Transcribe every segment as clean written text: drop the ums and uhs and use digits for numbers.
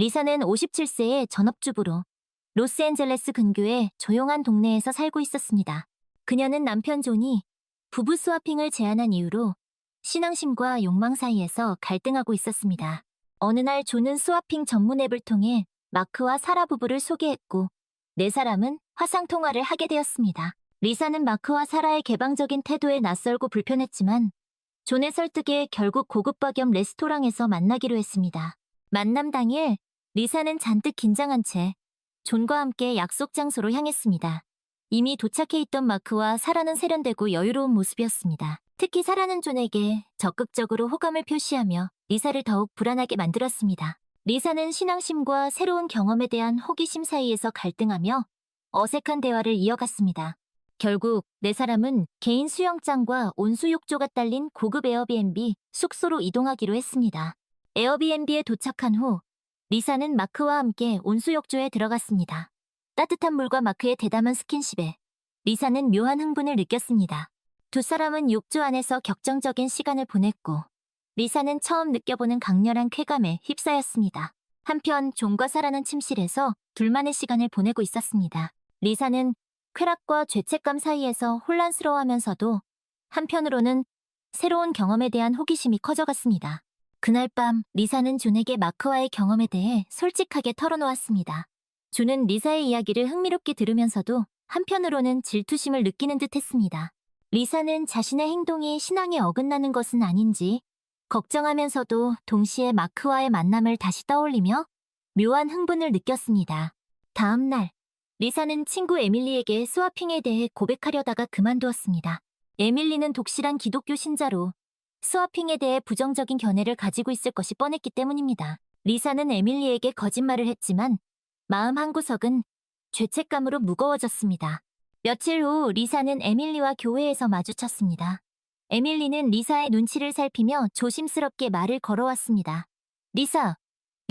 리사는 57세의 전업주부로 로스앤젤레스 근교의 조용한 동네에서 살고 있었습니다. 그녀는 남편 존이 부부 스와핑을 제안한 이유로 신앙심과 욕망 사이에서 갈등하고 있었습니다. 어느 날 존은 스와핑 전문 앱을 통해 마크와 사라 부부를 소개했고 네 사람은 화상통화를 하게 되었습니다. 리사는 마크와 사라의 개방적인 태도에 낯설고 불편했지만 존의 설득에 결국 고급바 겸 레스토랑에서 만나기로 했습니다. 만남 당일 리사는 잔뜩 긴장한 채 존과 함께 약속 장소로 향했습니다. 이미 도착해 있던 마크와 사라는 세련되고 여유로운 모습이었습니다. 특히 사라는 존에게 적극적으로 호감을 표시하며 리사를 더욱 불안하게 만들었습니다. 리사는 신앙심과 새로운 경험에 대한 호기심 사이에서 갈등하며 어색한 대화를 이어갔습니다. 결국 네 사람은 개인 수영장과 온수욕조가 딸린 고급 에어비앤비 숙소로 이동하기로 했습니다. 에어비앤비에 도착한 후 리사는 마크와 함께 온수욕조에 들어갔습니다. 따뜻한 물과 마크의 대담한 스킨십에 리사는 묘한 흥분을 느꼈습니다. 두 사람은 욕조 안에서 격정적인 시간을 보냈고 리사는 처음 느껴보는 강렬한 쾌감에 휩싸였습니다. 한편 존과 사라는 침실에서 둘만의 시간을 보내고 있었습니다. 리사는 쾌락과 죄책감 사이에서 혼란스러워하면서도 한편으로는 새로운 경험에 대한 호기심이 커져갔습니다. 그날 밤 리사는 존에게 마크와의 경험에 대해 솔직하게 털어놓았습니다. 존은 리사의 이야기를 흥미롭게 들으면서도 한편으로는 질투심을 느끼는 듯 했습니다. 리사는 자신의 행동이 신앙에 어긋나는 것은 아닌지 걱정하면서도 동시에 마크와의 만남을 다시 떠올리며 묘한 흥분을 느꼈습니다. 다음 날 리사는 친구 에밀리에게 스와핑에 대해 고백하려다가 그만두었습니다. 에밀리는 독실한 기독교 신자로 스와핑에 대해 부정적인 견해를 가지고 있을 것이 뻔했기 때문입니다. 리사는 에밀리에게 거짓말을 했지만 마음 한구석은 죄책감으로 무거워졌습니다. 며칠 후 리사는 에밀리와 교회에서 마주쳤습니다. 에밀리는 리사의 눈치를 살피며 조심스럽게 말을 걸어왔습니다. 리사,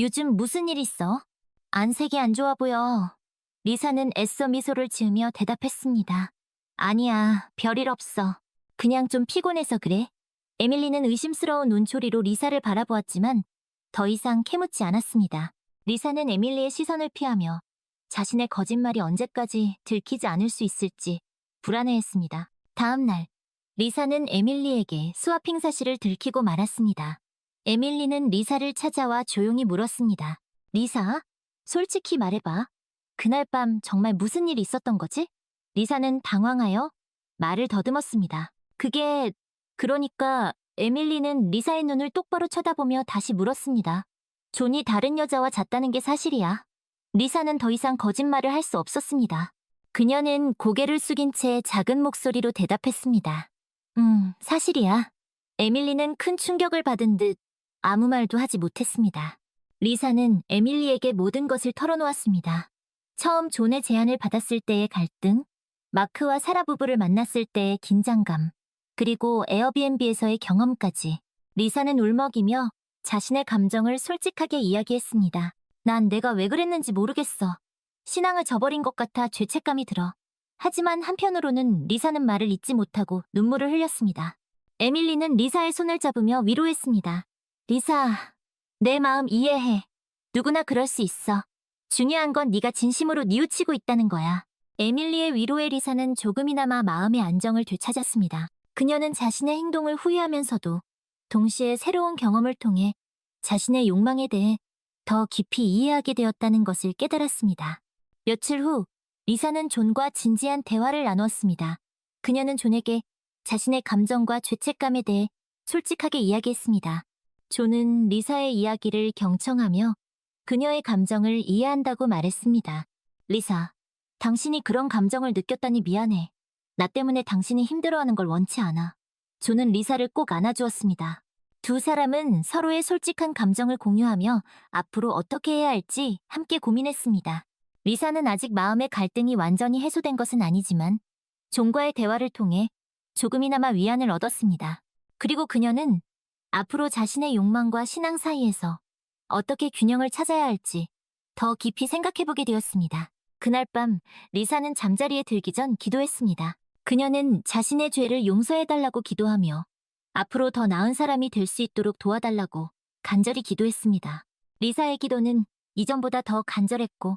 요즘 무슨 일 있어? 안색이 안 좋아 보여. 리사는 애써 미소를 지으며 대답했습니다. 아니야, 별일 없어. 그냥 좀 피곤해서 그래. 에밀리는 의심스러운 눈초리로 리사를 바라보았지만 더 이상 캐묻지 않았습니다. 리사는 에밀리의 시선을 피하며 자신의 거짓말이 언제까지 들키지 않을 수 있을지 불안해했습니다. 다음 날, 리사는 에밀리에게 스와핑 사실을 들키고 말았습니다. 에밀리는 리사를 찾아와 조용히 물었습니다. 리사, 솔직히 말해봐. 그날 밤 정말 무슨 일이 있었던 거지? 리사는 당황하여 말을 더듬었습니다. 그러니까 에밀리는 리사의 눈을 똑바로 쳐다보며 다시 물었습니다. 존이 다른 여자와 잤다는 게 사실이야. 리사는 더 이상 거짓말을 할 수 없었습니다. 그녀는 고개를 숙인 채 작은 목소리로 대답했습니다. 사실이야. 에밀리는 큰 충격을 받은 듯 아무 말도 하지 못했습니다. 리사는 에밀리에게 모든 것을 털어놓았습니다. 처음 존의 제안을 받았을 때의 갈등, 마크와 사라 부부를 만났을 때의 긴장감, 그리고 에어비앤비에서의 경험까지. 리사는 울먹이며 자신의 감정을 솔직하게 이야기했습니다. 난 내가 왜 그랬는지 모르겠어. 신앙을 저버린 것 같아 죄책감이 들어. 하지만 한편으로는 리사는 말을 잇지 못하고 눈물을 흘렸습니다. 에밀리는 리사의 손을 잡으며 위로했습니다. 리사, 내 마음 이해해. 누구나 그럴 수 있어. 중요한 건 네가 진심으로 뉘우치고 있다는 거야. 에밀리의 위로에 리사는 조금이나마 마음의 안정을 되찾았습니다. 그녀는 자신의 행동을 후회하면서도 동시에 새로운 경험을 통해 자신의 욕망에 대해 더 깊이 이해하게 되었다는 것을 깨달았습니다. 며칠 후 리사는 존과 진지한 대화를 나누었습니다. 그녀는 존에게 자신의 감정과 죄책감에 대해 솔직하게 이야기했습니다. 존은 리사의 이야기를 경청하며 그녀의 감정을 이해한다고 말했습니다. 리사, 당신이 그런 감정을 느꼈다니 미안해. 나 때문에 당신이 힘들어하는 걸 원치 않아. 존은 리사를 꼭 안아주었습니다. 두 사람은 서로의 솔직한 감정을 공유하며 앞으로 어떻게 해야 할지 함께 고민했습니다. 리사는 아직 마음의 갈등이 완전히 해소된 것은 아니지만 존과의 대화를 통해 조금이나마 위안을 얻었습니다. 그리고 그녀는 앞으로 자신의 욕망과 신앙 사이에서 어떻게 균형을 찾아야 할지 더 깊이 생각해보게 되었습니다. 그날 밤 리사는 잠자리에 들기 전 기도했습니다. 그녀는 자신의 죄를 용서해달라고 기도하며 앞으로 더 나은 사람이 될 수 있도록 도와달라고 간절히 기도했습니다. 리사의 기도는 이전보다 더 간절했고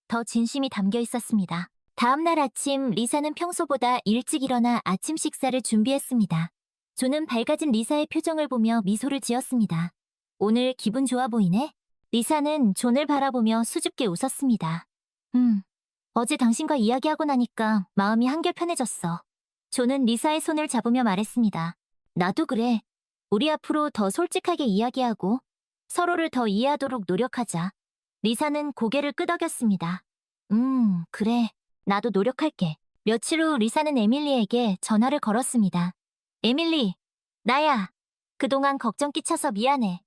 더 진심이 담겨 있었습니다. 다음 날 아침 리사는 평소보다 일찍 일어나 아침 식사를 준비했습니다. 존은 밝아진 리사의 표정을 보며 미소를 지었습니다. 오늘 기분 좋아 보이네? 리사는 존을 바라보며 수줍게 웃었습니다. 어제 당신과 이야기하고 나니까 마음이 한결 편해졌어. 존은 리사의 손을 잡으며 말했습니다. 나도 그래. 우리 앞으로 더 솔직하게 이야기하고 서로를 더 이해하도록 노력하자. 리사는 고개를 끄덕였습니다. 그래. 나도 노력할게. 며칠 후 리사는 에밀리에게 전화를 걸었습니다. 에밀리, 나야. 그동안 걱정 끼쳐서 미안해.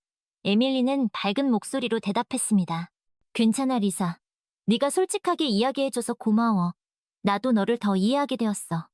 에밀리는 밝은 목소리로 대답했습니다. 괜찮아, 리사. 네가 솔직하게 이야기해줘서 고마워. 나도 너를 더 이해하게 되었어.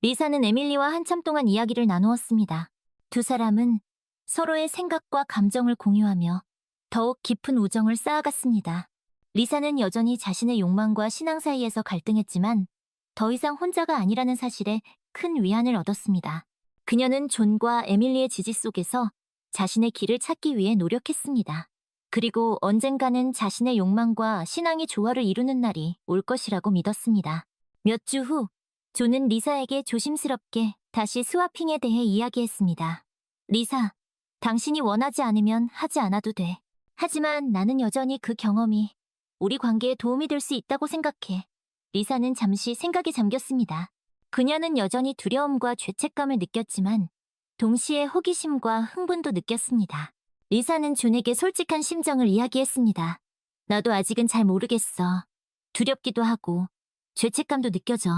리사는 에밀리와 한참 동안 이야기를 나누었습니다. 두 사람은 서로의 생각과 감정을 공유하며 더욱 깊은 우정을 쌓아갔습니다. 리사는 여전히 자신의 욕망과 신앙 사이에서 갈등했지만 더 이상 혼자가 아니라는 사실에 큰 위안을 얻었습니다. 그녀는 존과 에밀리의 지지 속에서 자신의 길을 찾기 위해 노력했습니다. 그리고 언젠가는 자신의 욕망과 신앙이 조화를 이루는 날이 올 것이라고 믿었습니다. 몇 주 후, 존은 리사에게 조심스럽게 다시 스와핑에 대해 이야기했습니다. 리사, 당신이 원하지 않으면 하지 않아도 돼. 하지만 나는 여전히 그 경험이 우리 관계에 도움이 될 수 있다고 생각해. 리사는 잠시 생각에 잠겼습니다. 그녀는 여전히 두려움과 죄책감을 느꼈지만 동시에 호기심과 흥분도 느꼈습니다. 리사는 존에게 솔직한 심정을 이야기했습니다. 나도 아직은 잘 모르겠어. 두렵기도 하고 죄책감도 느껴져.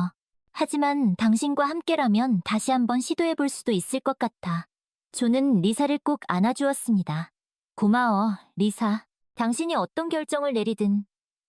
하지만 당신과 함께라면 다시 한번 시도해볼 수도 있을 것 같아. 존은 리사를 꼭 안아주었습니다. 고마워, 리사. 당신이 어떤 결정을 내리든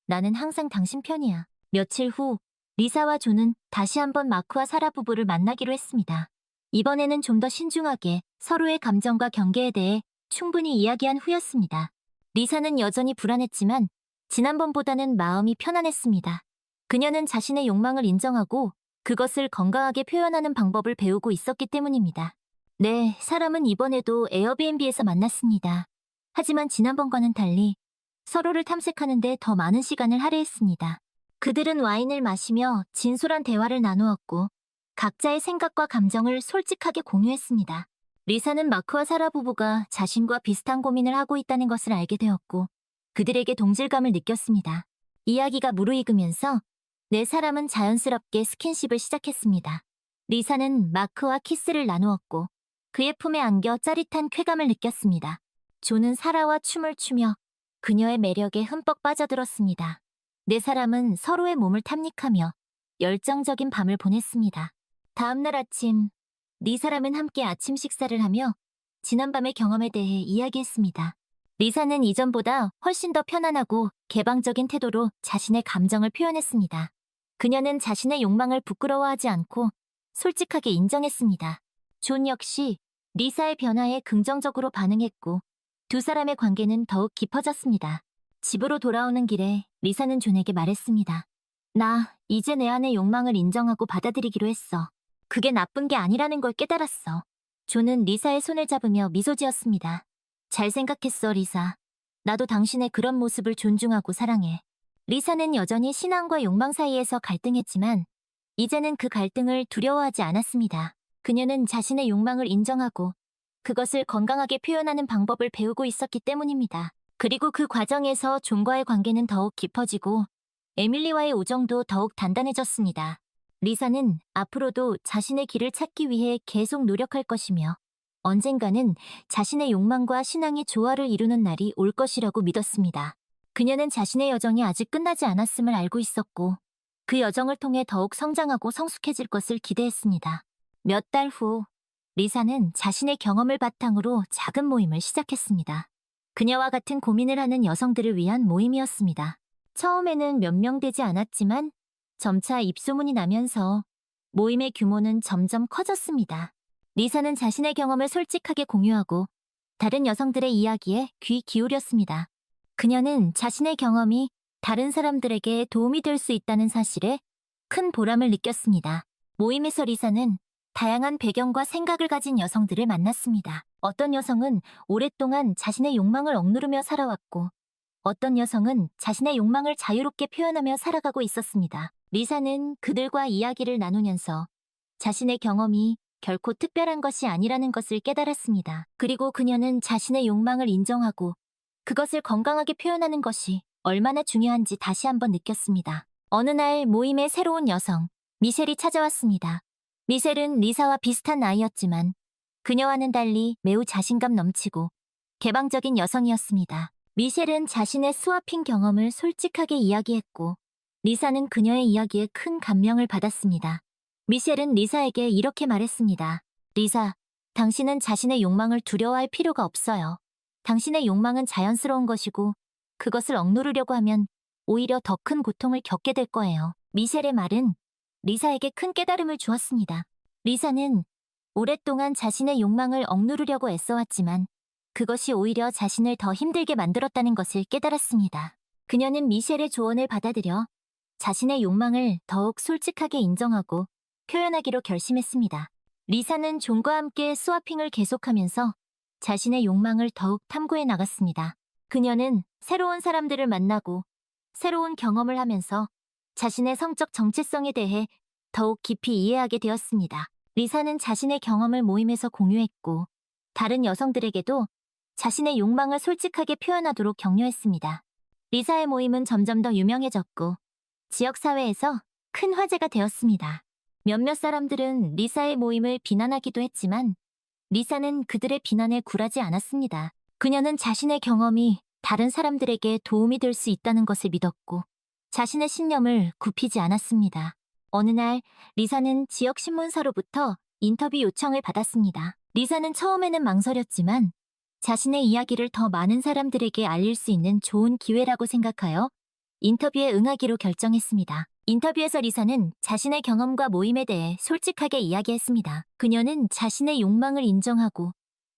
나는 항상 당신 편이야. 며칠 후 리사와 존은 다시 한번 마크와 사라 부부를 만나기로 했습니다. 이번에는 좀 더 신중하게 서로의 감정과 경계에 대해 충분히 이야기한 후였습니다. 리사는 여전히 불안했지만 지난번보다는 마음이 편안했습니다. 그녀는 자신의 욕망을 인정하고 그것을 건강하게 표현하는 방법을 배우고 있었기 때문입니다. 네, 사람은 이번에도 에어비앤비에서 만났습니다. 하지만 지난번과는 달리 서로를 탐색하는 데 더 많은 시간을 할애했습니다. 그들은 와인을 마시며 진솔한 대화를 나누었고 각자의 생각과 감정을 솔직하게 공유했습니다. 리사는 마크와 사라 부부가 자신과 비슷한 고민을 하고 있다는 것을 알게 되었고 그들에게 동질감을 느꼈습니다. 이야기가 무르익으면서 네 사람은 자연스럽게 스킨십을 시작했습니다. 리사는 마크와 키스를 나누었고 그의 품에 안겨 짜릿한 쾌감을 느꼈습니다. 존은 사라와 춤을 추며 그녀의 매력에 흠뻑 빠져들었습니다. 네 사람은 서로의 몸을 탐닉하며 열정적인 밤을 보냈습니다. 다음 날 아침, 네 사람은 함께 아침 식사를 하며 지난밤의 경험에 대해 이야기했습니다. 리사는 이전보다 훨씬 더 편안하고 개방적인 태도로 자신의 감정을 표현했습니다. 그녀는 자신의 욕망을 부끄러워하지 않고 솔직하게 인정했습니다. 존 역시 리사의 변화에 긍정적으로 반응했고 두 사람의 관계는 더욱 깊어졌습니다. 집으로 돌아오는 길에 리사는 존에게 말했습니다. 나 이제 내 안의 욕망을 인정하고 받아들이기로 했어. 그게 나쁜 게 아니라는 걸 깨달았어. 존은 리사의 손을 잡으며 미소 지었습니다. 잘 생각했어, 리사. 나도 당신의 그런 모습을 존중하고 사랑해. 리사는 여전히 신앙과 욕망 사이에서 갈등했지만 이제는 그 갈등을 두려워하지 않았습니다. 그녀는 자신의 욕망을 인정하고 그것을 건강하게 표현하는 방법을 배우고 있었기 때문입니다. 그리고 그 과정에서 존과의 관계는 더욱 깊어지고 에밀리와의 우정도 더욱 단단해졌습니다. 리사는 앞으로도 자신의 길을 찾기 위해 계속 노력할 것이며 언젠가는 자신의 욕망과 신앙이 조화를 이루는 날이 올 것이라고 믿었습니다. 그녀는 자신의 여정이 아직 끝나지 않았음을 알고 있었고 그 여정을 통해 더욱 성장하고 성숙해질 것을 기대했습니다. 몇 달 후, 리사는 자신의 경험을 바탕으로 작은 모임을 시작했습니다. 그녀와 같은 고민을 하는 여성들을 위한 모임이었습니다. 처음에는 몇 명 되지 않았지만 점차 입소문이 나면서 모임의 규모는 점점 커졌습니다. 리사는 자신의 경험을 솔직하게 공유하고 다른 여성들의 이야기에 귀 기울였습니다. 그녀는 자신의 경험이 다른 사람들에게 도움이 될 수 있다는 사실에 큰 보람을 느꼈습니다. 모임에서 리사는 다양한 배경과 생각을 가진 여성들을 만났습니다. 어떤 여성은 오랫동안 자신의 욕망을 억누르며 살아왔고 어떤 여성은 자신의 욕망을 자유롭게 표현하며 살아가고 있었습니다. 리사는 그들과 이야기를 나누면서 자신의 경험이 결코 특별한 것이 아니라는 것을 깨달았습니다. 그리고 그녀는 자신의 욕망을 인정하고 그것을 건강하게 표현하는 것이 얼마나 중요한지 다시 한번 느꼈습니다. 어느 날 모임에 새로운 여성, 미셸이 찾아왔습니다. 미셸은 리사와 비슷한 나이였지만 그녀와는 달리 매우 자신감 넘치고 개방적인 여성이었습니다. 미셸은 자신의 스와핑 경험을 솔직하게 이야기했고 리사는 그녀의 이야기에 큰 감명을 받았습니다. 미셸은 리사에게 이렇게 말했습니다. 리사, 당신은 자신의 욕망을 두려워할 필요가 없어요. 당신의 욕망은 자연스러운 것이고 그것을 억누르려고 하면 오히려 더 큰 고통을 겪게 될 거예요. 미셸의 말은 리사에게 큰 깨달음을 주었습니다. 리사는 오랫동안 자신의 욕망을 억누르려고 애써왔지만 그것이 오히려 자신을 더 힘들게 만들었다는 것을 깨달았습니다. 그녀는 미셸의 조언을 받아들여 자신의 욕망을 더욱 솔직하게 인정하고 표현하기로 결심했습니다. 리사는 존과 함께 스와핑을 계속하면서 자신의 욕망을 더욱 탐구해 나갔습니다. 그녀는 새로운 사람들을 만나고 새로운 경험을 하면서 자신의 성적 정체성에 대해 더욱 깊이 이해하게 되었습니다. 리사는 자신의 경험을 모임에서 공유했고 다른 여성들에게도 자신의 욕망을 솔직하게 표현하도록 격려했습니다. 리사의 모임은 점점 더 유명해졌고 지역사회에서 큰 화제가 되었습니다. 몇몇 사람들은 리사의 모임을 비난하기도 했지만 리사는 그들의 비난에 굴하지 않았습니다. 그녀는 자신의 경험이 다른 사람들에게 도움이 될 수 있다는 것을 믿었고 자신의 신념을 굽히지 않았습니다. 어느 날 리사는 지역 신문사로부터 인터뷰 요청을 받았습니다. 리사는 처음에는 망설였지만 자신의 이야기를 더 많은 사람들에게 알릴 수 있는 좋은 기회라고 생각하여 인터뷰에 응하기로 결정했습니다. 인터뷰에서 리사는 자신의 경험과 모임에 대해 솔직하게 이야기했습니다. 그녀는 자신의 욕망을 인정하고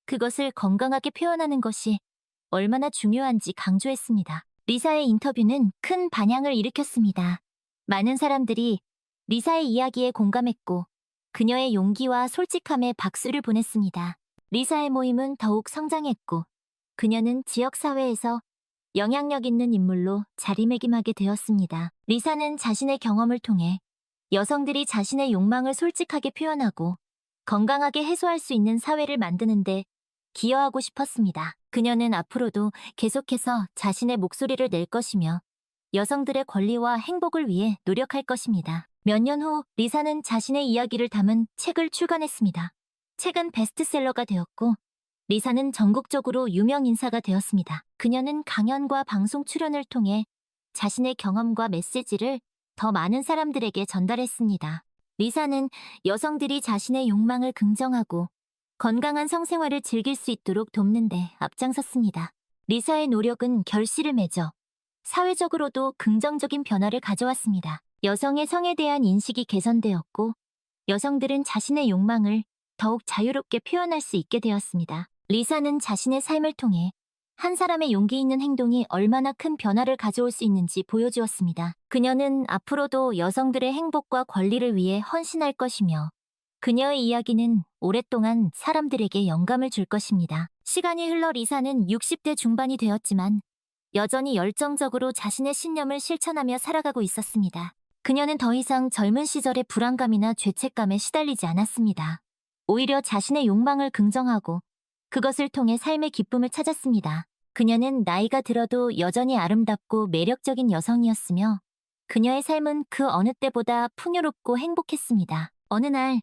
그것을 건강하게 표현하는 것이 얼마나 중요한지 강조했습니다. 리사의 인터뷰는 큰 반향을 일으켰습니다. 많은 사람들이 리사의 이야기에 공감했고 그녀의 용기와 솔직함에 박수를 보냈습니다. 리사의 모임은 더욱 성장했고 그녀는 지역사회에서 영향력 있는 인물로 자리매김하게 되었습니다. 리사는 자신의 경험을 통해 여성들이 자신의 욕망을 솔직하게 표현하고 건강하게 해소할 수 있는 사회를 만드는데 기여하고 싶었습니다. 그녀는 앞으로도 계속해서 자신의 목소리를 낼 것이며 여성들의 권리와 행복을 위해 노력할 것입니다. 몇 년 후 리사는 자신의 이야기를 담은 책을 출간했습니다. 책은 베스트셀러가 되었고 리사는 전국적으로 유명 인사가 되었습니다. 그녀는 강연과 방송 출연을 통해 자신의 경험과 메시지를 더 많은 사람들에게 전달했습니다. 리사는 여성들이 자신의 욕망을 긍정하고 건강한 성생활을 즐길 수 있도록 돕는 데 앞장섰습니다. 리사의 노력은 결실을 맺어 사회적으로도 긍정적인 변화를 가져왔습니다. 여성의 성에 대한 인식이 개선되었고 여성들은 자신의 욕망을 더욱 자유롭게 표현할 수 있게 되었습니다. 리사는 자신의 삶을 통해 한 사람의 용기 있는 행동이 얼마나 큰 변화를 가져올 수 있는지 보여주었습니다. 그녀는 앞으로도 여성들의 행복과 권리를 위해 헌신할 것이며 그녀의 이야기는 오랫동안 사람들에게 영감을 줄 것입니다. 시간이 흘러 리사는 60대 중반이 되었지만 여전히 열정적으로 자신의 신념을 실천하며 살아가고 있었습니다. 그녀는 더 이상 젊은 시절의 불안감이나 죄책감에 시달리지 않았습니다. 오히려 자신의 욕망을 긍정하고 그것을 통해 삶의 기쁨을 찾았습니다. 그녀는 나이가 들어도 여전히 아름답고 매력적인 여성이었으며 그녀의 삶은 그 어느 때보다 풍요롭고 행복했습니다. 어느 날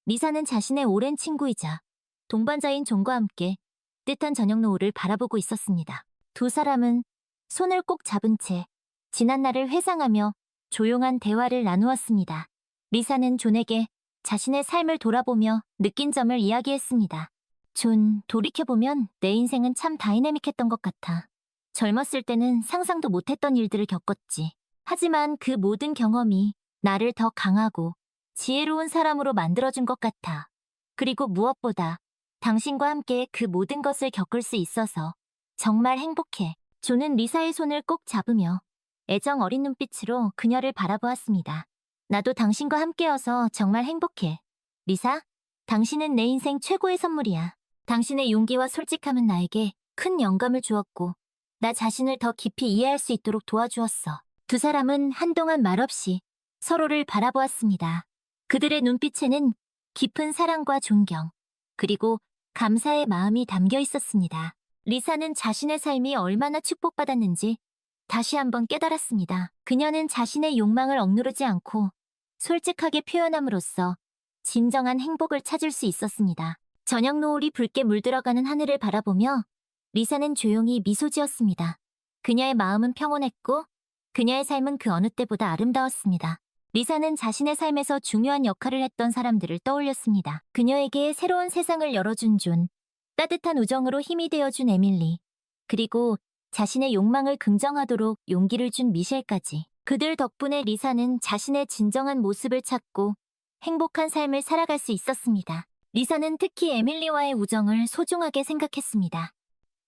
리사는 자신의 오랜 친구이자 동반자인 존과 함께 뜻한 저녁 노을을 바라보고 있었습니다. 두 사람은 손을 꼭 잡은 채 지난 날을 회상하며 조용한 대화를 나누었습니다. 리사는 존에게 자신의 삶을 돌아보며 느낀 점을 이야기했습니다. 존, 돌이켜보면 내 인생은 참 다이내믹했던 것 같아. 젊었을 때는 상상도 못했던 일들을 겪었지. 하지만 그 모든 경험이 나를 더 강하고 지혜로운 사람으로 만들어준 것 같아. 그리고 무엇보다 당신과 함께 그 모든 것을 겪을 수 있어서 정말 행복해. 존은 리사의 손을 꼭 잡으며 애정 어린 눈빛으로 그녀를 바라보았습니다. 나도 당신과 함께여서 정말 행복해. 리사, 당신은 내 인생 최고의 선물이야. 당신의 용기와 솔직함은 나에게 큰 영감을 주었고 나 자신을 더 깊이 이해할 수 있도록 도와주었어. 두 사람은 한동안 말없이 서로를 바라보았습니다. 그들의 눈빛에는 깊은 사랑과 존경, 그리고 감사의 마음이 담겨 있었습니다. 리사는 자신의 삶이 얼마나 축복받았는지 다시 한번 깨달았습니다. 그녀는 자신의 욕망을 억누르지 않고 솔직하게 표현함으로써 진정한 행복을 찾을 수 있었습니다. 저녁 노을이 붉게 물들어가는 하늘을 바라보며 리사는 조용히 미소 지었습니다. 그녀의 마음은 평온했고 그녀의 삶은 그 어느 때보다 아름다웠습니다. 리사는 자신의 삶에서 중요한 역할을 했던 사람들을 떠올렸습니다. 그녀에게 새로운 세상을 열어준 존, 따뜻한 우정으로 힘이 되어준 에밀리, 그리고 자신의 욕망을 긍정하도록 용기를 준 미셸까지. 그들 덕분에 리사는 자신의 진정한 모습을 찾고 행복한 삶을 살아갈 수 있었습니다. 리사는 특히 에밀리와의 우정을 소중하게 생각했습니다.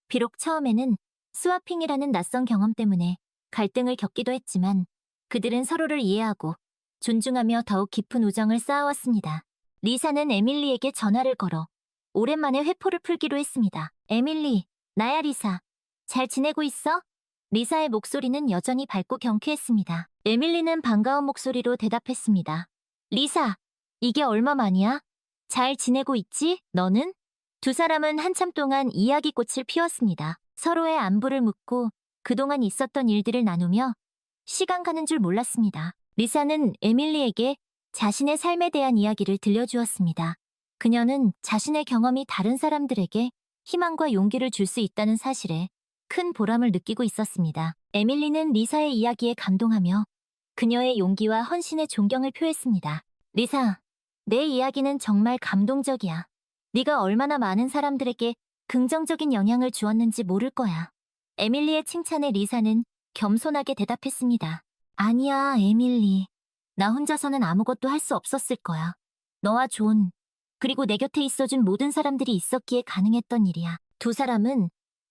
비록 처음에는 스와핑이라는 낯선 경험 때문에 갈등을 겪기도 했지만 그들은 서로를 이해하고 존중하며 더욱 깊은 우정을 쌓아왔습니다. 리사는 에밀리에게 전화를 걸어 오랜만에 회포를 풀기로 했습니다. 에밀리, 나야 리사. 잘 지내고 있어? 리사의 목소리는 여전히 밝고 경쾌했습니다. 에밀리는 반가운 목소리로 대답했습니다. 리사, 이게 얼마만이야? 잘 지내고 있지? 너는? 두 사람은 한참 동안 이야기꽃을 피웠습니다. 서로의 안부를 묻고 그동안 있었던 일들을 나누며 시간 가는 줄 몰랐습니다. 리사는 에밀리에게 자신의 삶에 대한 이야기를 들려주었습니다. 그녀는 자신의 경험이 다른 사람들에게 희망과 용기를 줄 수 있다는 사실에 큰 보람을 느끼고 있었습니다. 에밀리는 리사의 이야기에 감동하며 그녀의 용기와 헌신에 존경을 표했습니다. 리사, 내 이야기는 정말 감동적이야. 네가 얼마나 많은 사람들에게 긍정적인 영향을 주었는지 모를 거야. 에밀리의 칭찬에 리사는 겸손하게 대답했습니다. 아니야, 에밀리. 나 혼자서는 아무것도 할 수 없었을 거야. 너와 존, 그리고 내 곁에 있어준 모든 사람들이 있었기에 가능했던 일이야. 두 사람은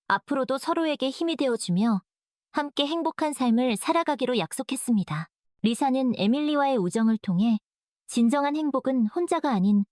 앞으로도 서로에게 힘이 되어주며 함께 행복한 삶을 살아가기로 약속했습니다. 리사는 에밀리와의 우정을 통해 진정한 행복은 혼자가 아닌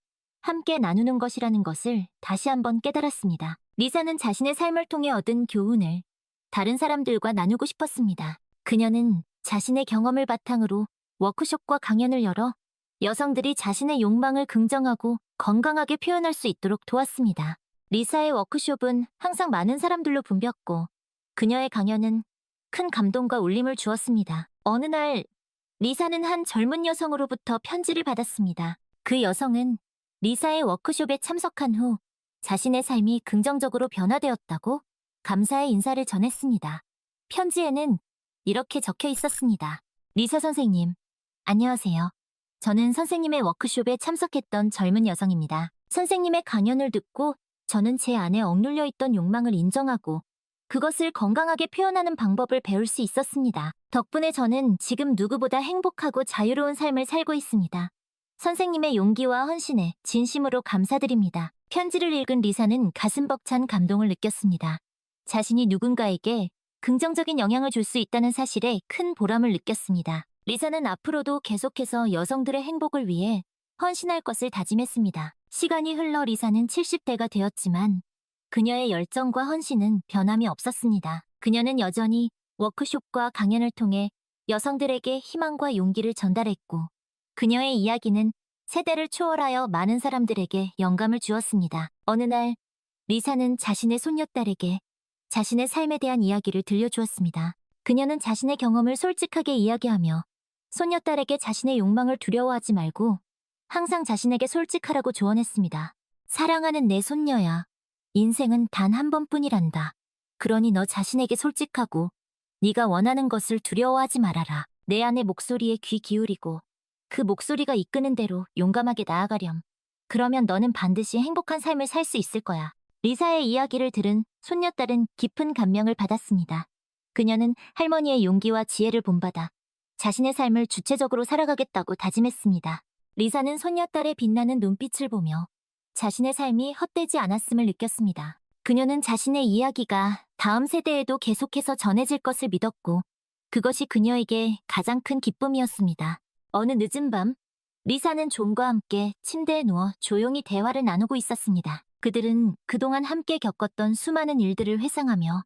함께 나누는 것이라는 것을 다시 한번 깨달았습니다. 리사는 자신의 삶을 통해 얻은 교훈을 다른 사람들과 나누고 싶었습니다. 그녀는 자신의 경험을 바탕으로 워크숍과 강연을 열어 여성들이 자신의 욕망을 긍정하고 건강하게 표현할 수 있도록 도왔습니다. 리사의 워크숍은 항상 많은 사람들로 붐볐고 그녀의 강연은 큰 감동과 울림을 주었습니다. 어느 날 리사는 한 젊은 여성으로부터 편지를 받았습니다. 그 여성은 리사의 워크숍에 참석한 후 자신의 삶이 긍정적으로 변화되었다고 감사의 인사를 전했습니다. 편지에는 이렇게 적혀 있었습니다. 리사 선생님, 안녕하세요. 저는 선생님의 워크숍에 참석했던 젊은 여성입니다. 선생님의 강연을 듣고 저는 제 안에 억눌려 있던 욕망을 인정하고 그것을 건강하게 표현하는 방법을 배울 수 있었습니다. 덕분에 저는 지금 누구보다 행복하고 자유로운 삶을 살고 있습니다. 선생님의 용기와 헌신에 진심으로 감사드립니다. 편지를 읽은 리사는 가슴 벅찬 감동을 느꼈습니다. 자신이 누군가에게 긍정적인 영향을 줄 수 있다는 사실에 큰 보람을 느꼈습니다. 리사는 앞으로도 계속해서 여성들의 행복을 위해 헌신할 것을 다짐했습니다. 시간이 흘러 리사는 70대가 되었지만 그녀의 열정과 헌신은 변함이 없었습니다. 그녀는 여전히 워크숍과 강연을 통해 여성들에게 희망과 용기를 전달했고 그녀의 이야기는 세대를 초월하여 많은 사람들에게 영감을 주었습니다. 어느 날 리사는 자신의 손녀딸에게 자신의 삶에 대한 이야기를 들려주었습니다. 그녀는 자신의 경험을 솔직하게 이야기하며 손녀딸에게 자신의 욕망을 두려워하지 말고 항상 자신에게 솔직하라고 조언했습니다. 사랑하는 내 손녀야. 인생은 단 한 번뿐이란다. 그러니 너 자신에게 솔직하고 네가 원하는 것을 두려워하지 말아라. 내 안의 목소리에 귀 기울이고 그 목소리가 이끄는 대로 용감하게 나아가렴. 그러면 너는 반드시 행복한 삶을 살 수 있을 거야. 리사의 이야기를 들은 손녀딸은 깊은 감명을 받았습니다. 그녀는 할머니의 용기와 지혜를 본받아 자신의 삶을 주체적으로 살아가겠다고 다짐했습니다. 리사는 손녀딸의 빛나는 눈빛을 보며 자신의 삶이 헛되지 않았음을 느꼈습니다. 그녀는 자신의 이야기가 다음 세대에도 계속해서 전해질 것을 믿었고 그것이 그녀에게 가장 큰 기쁨이었습니다. 어느 늦은 밤, 리사는 존과 함께 침대에 누워 조용히 대화를 나누고 있었습니다. 그들은 그동안 함께 겪었던 수많은 일들을 회상하며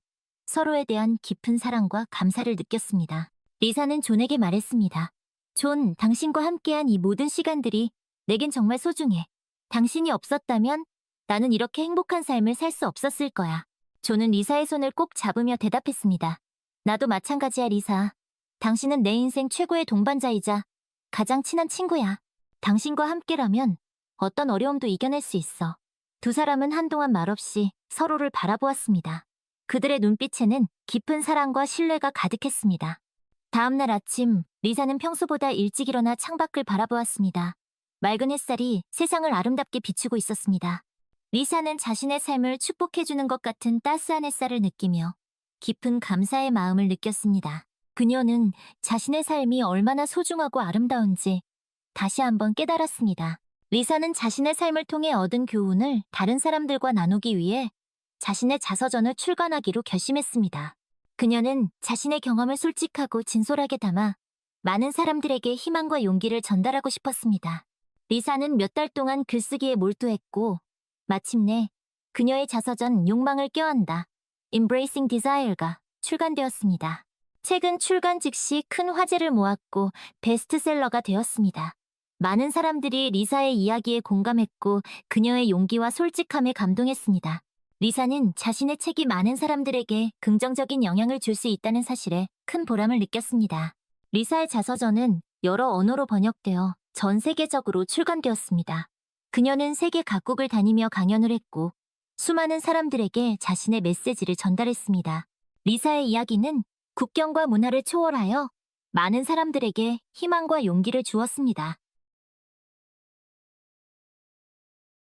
서로에 대한 깊은 사랑과 감사를 느꼈습니다. 리사는 존에게 말했습니다. 존, 당신과 함께한 이 모든 시간들이 내겐 정말 소중해. 당신이 없었다면 나는 이렇게 행복한 삶을 살 수 없었을 거야. 존은 리사의 손을 꼭 잡으며 대답했습니다. 나도 마찬가지야, 리사. 당신은 내 인생 최고의 동반자이자 가장 친한 친구야. 당신과 함께라면 어떤 어려움도 이겨낼 수 있어. 두 사람은 한동안 말없이 서로를 바라보았습니다. 그들의 눈빛에는 깊은 사랑과 신뢰가 가득했습니다. 다음 날 아침, 리사는 평소보다 일찍 일어나 창밖을 바라보았습니다. 맑은 햇살이 세상을 아름답게 비추고 있었습니다. 리사는 자신의 삶을 축복해주는 것 같은 따스한 햇살을 느끼며 깊은 감사의 마음을 느꼈습니다. 그녀는 자신의 삶이 얼마나 소중하고 아름다운지 다시 한번 깨달았습니다. 리사는 자신의 삶을 통해 얻은 교훈을 다른 사람들과 나누기 위해 자신의 자서전을 출간하기로 결심했습니다. 그녀는 자신의 경험을 솔직하고 진솔하게 담아 많은 사람들에게 희망과 용기를 전달하고 싶었습니다. 리사는 몇 달 동안 글쓰기에 몰두했고 마침내 그녀의 자서전 욕망을 껴안다. Embracing Desire가 출간되었습니다. 책은 출간 즉시 큰 화제를 모았고 베스트셀러가 되었습니다. 많은 사람들이 리사의 이야기에 공감했고 그녀의 용기와 솔직함에 감동했습니다. 리사는 자신의 책이 많은 사람들에게 긍정적인 영향을 줄 수 있다는 사실에 큰 보람을 느꼈습니다. 리사의 자서전은 여러 언어로 번역되어 전 세계적으로 출간되었습니다. 그녀는 세계 각국을 다니며 강연을 했고 수많은 사람들에게 자신의 메시지를 전달했습니다. 리사의 이야기는 국경과 문화를 초월하여 많은 사람들에게 희망과 용기를 주었습니다.